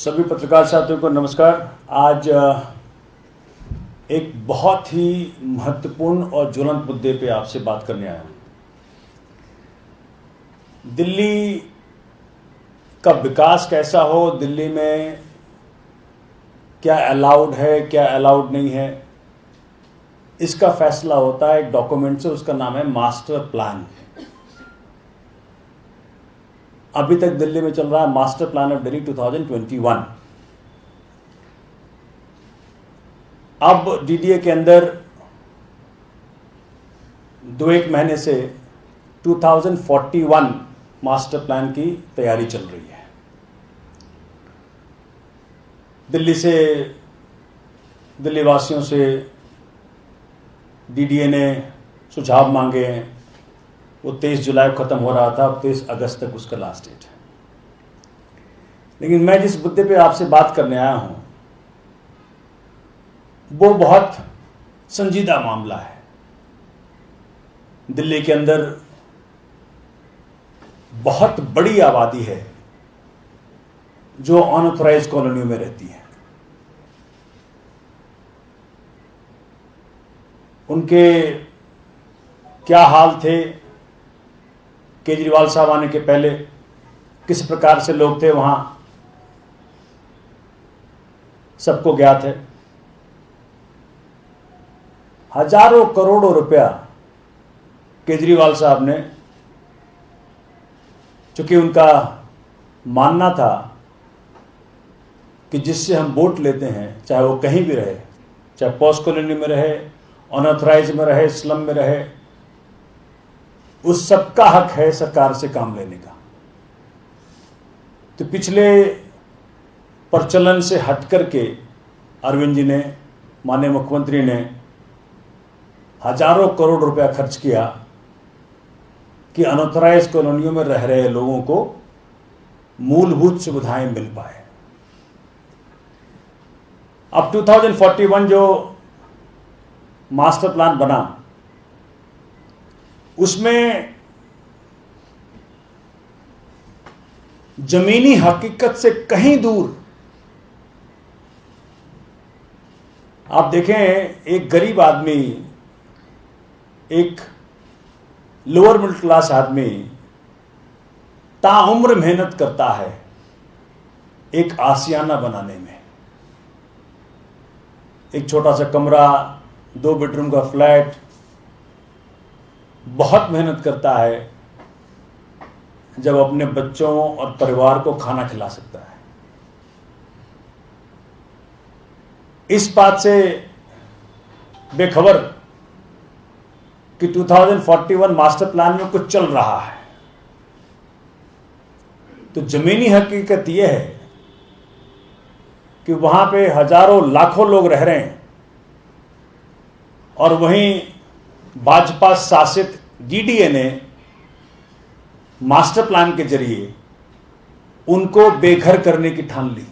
सभी पत्रकार साथियों को नमस्कार। आज एक बहुत ही महत्वपूर्ण और ज्वलंत मुद्दे पे आपसे बात करने आया हूं। दिल्ली का विकास कैसा हो, दिल्ली में क्या अलाउड है, क्या अलाउड नहीं है, इसका फैसला होता है एक डॉक्यूमेंट से, उसका नाम है मास्टर प्लान। अभी तक दिल्ली में चल रहा है मास्टर प्लान ऑफ दिल्ली 2021। अब डीडीए के अंदर 2-1 महीने से 2041 मास्टर प्लान की तैयारी चल रही है। दिल्ली वासियों से डीडीए ने सुझाव मांगे हैं। वो 23 जुलाई को खत्म हो रहा था, अब 23 अगस्त तक उसका लास्ट डेट है। लेकिन मैं जिस मुद्दे पे आपसे बात करने आया हूं वो बहुत संजीदा मामला है। दिल्ली के अंदर बहुत बड़ी आबादी है जो अनऑथराइज्ड कॉलोनियों में रहती है। उनके क्या हाल थे केजरीवाल साहब आने के पहले, किस प्रकार से लोग थे वहां, सबको ज्ञात है। हजारों करोड़ों रुपया केजरीवाल साहब ने, चूंकि उनका मानना था कि जिससे हम वोट लेते हैं, चाहे वो कहीं भी रहे, चाहे पॉश कॉलोनी में रहे, अनऑथराइज में रहे, स्लम में रहे, उस सबका हक है सरकार से काम लेने का। तो पिछले प्रचलन से हट करके अरविंद जी ने, माननीय मुख्यमंत्री ने हजारों करोड़ रुपया खर्च किया कि अनऑथराइज्ड कॉलोनियों में रह रहे लोगों को मूलभूत सुविधाएं मिल पाए। अब 2041 जो मास्टर प्लान बना, उसमें जमीनी हकीकत से कहीं दूर आप देखें, एक गरीब आदमी, एक लोअर मिडिल क्लास आदमी ताउम्र मेहनत करता है एक आशियाना बनाने में। एक छोटा सा कमरा, 2 बेडरूम का फ्लैट, बहुत मेहनत करता है जब अपने बच्चों और परिवार को खाना खिला सकता है। इस बात से बेखबर कि 2041 मास्टर प्लान में कुछ चल रहा है। तो जमीनी हकीकत यह है कि वहां पे हजारों लाखों लोग रह रहे हैं और वहीं भाजपा शासित डीडीए ने मास्टर प्लान के जरिए उनको बेघर करने की ठान ली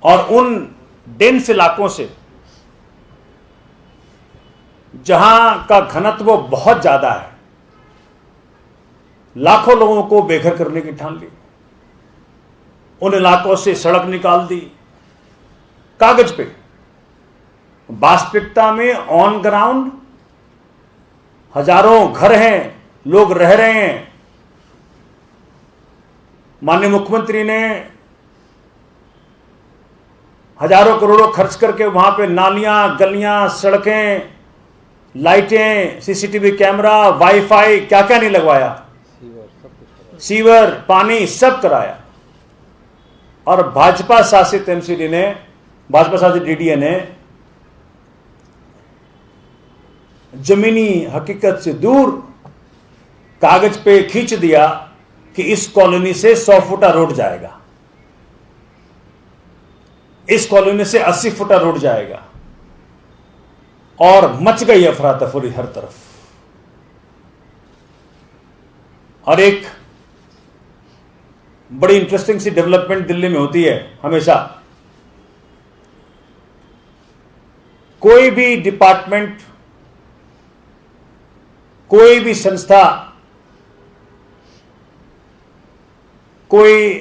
और उन डेंस इलाकों से, जहां का घनत्व बहुत ज्यादा है, लाखों लोगों को बेघर करने की ठान ली। उन इलाकों से सड़क निकाल दी, कागज पे। वास्तविकता में ऑन ग्राउंड हजारों घर हैं, लोग रह रहे हैं। माननीय मुख्यमंत्री ने हजारों करोड़ों खर्च करके वहां पे नालियां, गलियां, सड़कें, लाइटें, सीसीटीवी कैमरा, वाईफाई, क्या क्या नहीं लगवाया, सीवर, पानी, सब कराया। और भाजपा शासित एमसीडी ने, भाजपा शासित डीडीए ने जमीनी हकीकत से दूर कागज पे खींच दिया कि इस कॉलोनी से 100 फुटा रोड जाएगा, इस कॉलोनी से 80 फुटा रोड जाएगा, और मच गई अफरा तफरी हर तरफ। और एक बड़ी इंटरेस्टिंग सी डेवलपमेंट दिल्ली में होती है हमेशा। कोई भी डिपार्टमेंट, कोई भी संस्था, कोई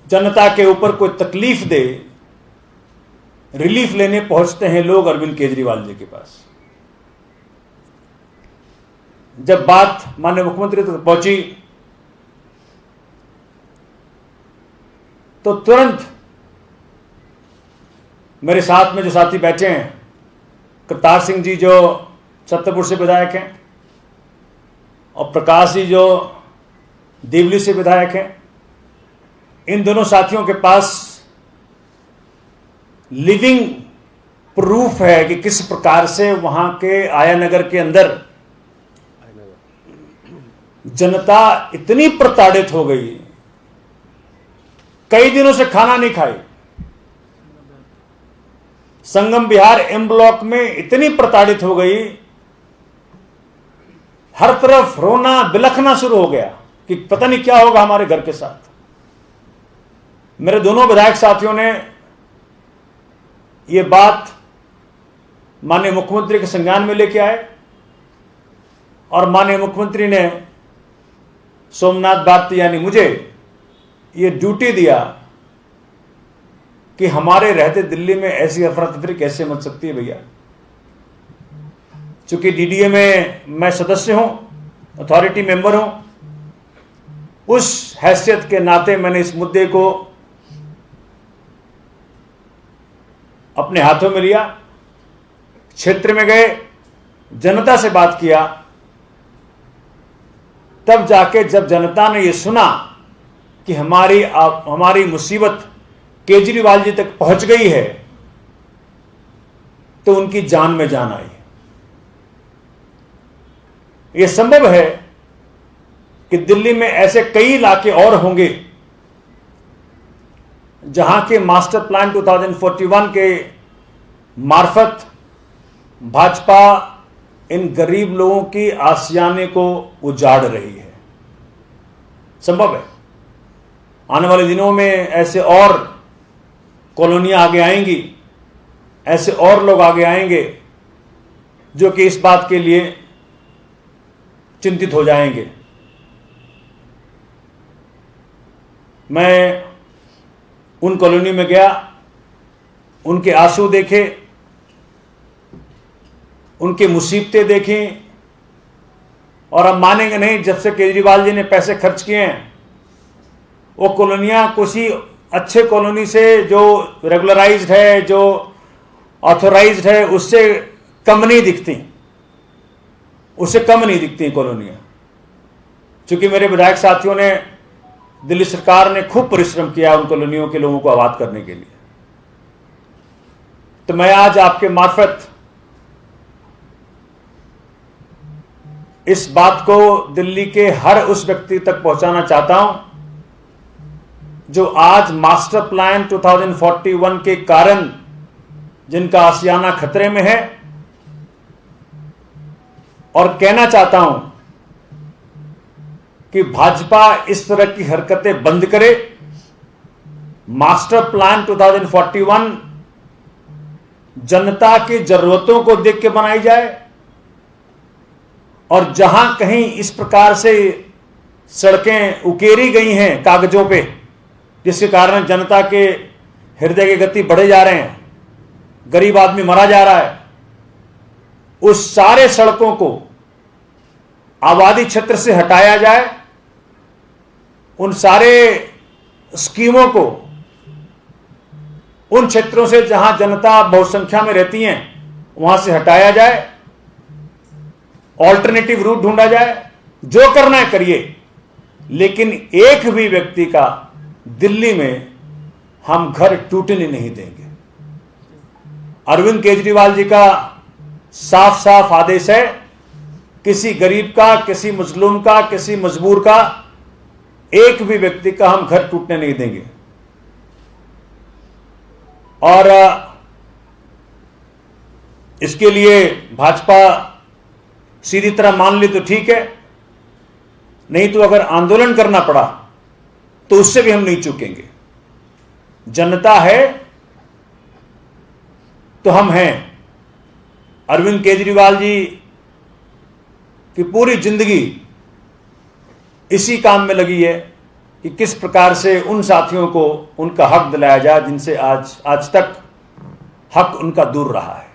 जनता के ऊपर कोई तकलीफ दे, रिलीफ लेने पहुंचते हैं लोग अरविंद केजरीवाल जी के पास। जब बात माननीय मुख्यमंत्री तक पहुंची तो तुरंत मेरे साथ में जो साथी बैठे हैं, करतार सिंह जी जो छतरपुर से विधायक हैं और प्रकाश जी जो देवली से विधायक हैं, इन दोनों साथियों के पास लिविंग प्रूफ है कि किस प्रकार से वहां के आयानगर के अंदर जनता इतनी प्रताड़ित हो गई, कई दिनों से खाना नहीं खाई। संगम विहार एम ब्लॉक में इतनी प्रताड़ित हो गई, हर तरफ रोना बिलखना शुरू हो गया कि पता नहीं क्या होगा हमारे घर के साथ। मेरे दोनों विधायक साथियों ने यह बात माननीय मुख्यमंत्री के संज्ञान में लेके आए और माननीय मुख्यमंत्री ने सोमनाथ भारती यानी मुझे ये ड्यूटी दिया कि हमारे रहते दिल्ली में ऐसी अफरा तफरी कैसे मच सकती है भैया। चूंकि डीडीए में मैं सदस्य हूं, अथॉरिटी मेंबर हूं, उस हैसियत के नाते मैंने इस मुद्दे को अपने हाथों में लिया, क्षेत्र में गए, जनता से बात किया। तब जाके जब जनता ने यह सुना कि हमारी मुसीबत केजरीवाल जी तक पहुंच गई है, तो उनकी जान में जान आई। यह संभव है कि दिल्ली में ऐसे कई इलाके और होंगे जहां के मास्टर प्लान 2041 के मार्फत भाजपा इन गरीब लोगों की आशियाने को उजाड़ रही है। संभव है आने वाले दिनों में ऐसे और कॉलोनियां आगे आएंगी, ऐसे और लोग आगे आएंगे जो कि इस बात के लिए चिंतित हो जाएंगे। मैं उन कॉलोनी में गया, उनके आंसू देखे, उनकी मुसीबतें देखी, और हम मानेंगे नहीं, जब से केजरीवाल जी ने पैसे खर्च किए हैं वो कॉलोनियां किसी अच्छे कॉलोनी से जो रेगुलराइज्ड है, जो ऑथोराइज्ड है, उससे कम नहीं दिखती, उससे कम नहीं दिखती कॉलोनियां। क्योंकि मेरे विधायक साथियों ने, दिल्ली सरकार ने खूब परिश्रम किया उन कॉलोनियों के लोगों को आबाद करने के लिए। तो मैं आज आपके मार्फत इस बात को दिल्ली के हर उस व्यक्ति तक पहुंचाना चाहता हूं जो आज मास्टर प्लान 2041 के कारण जिनका आशियाना खतरे में है, और कहना चाहता हूं कि भाजपा इस तरह की हरकतें बंद करे। मास्टर प्लान 2041 जनता की जरूरतों को देख के बनाई जाए, और जहां कहीं इस प्रकार से सड़कें उकेरी गई हैं कागजों पे, जिसके कारण जनता के हृदय की गति बढ़े जा रहे हैं, गरीब आदमी मरा जा रहा है, उस सारे सड़कों को आबादी क्षेत्र से हटाया जाए। उन सारे स्कीमों को उन क्षेत्रों से जहां जनता बहुसंख्या में रहती हैं वहां से हटाया जाए, ऑल्टरनेटिव रूट ढूंढा जाए। जो करना है करिए, लेकिन एक भी व्यक्ति का दिल्ली में हम घर टूटने नहीं देंगे। अरविंद केजरीवाल जी का साफ साफ आदेश है, किसी गरीब का, किसी मजलूम का, किसी मजबूर का, एक भी व्यक्ति का हम घर टूटने नहीं देंगे। और इसके लिए भाजपा सीधी तरह मान ली तो ठीक है, नहीं तो अगर आंदोलन करना पड़ा तो उससे भी हम नहीं चूकेंगे। जनता है तो हम हैं। अरविंद केजरीवाल जी की पूरी जिंदगी इसी काम में लगी है कि किस प्रकार से उन साथियों को उनका हक दिलाया जाए जिनसे आज तक हक उनका दूर रहा है।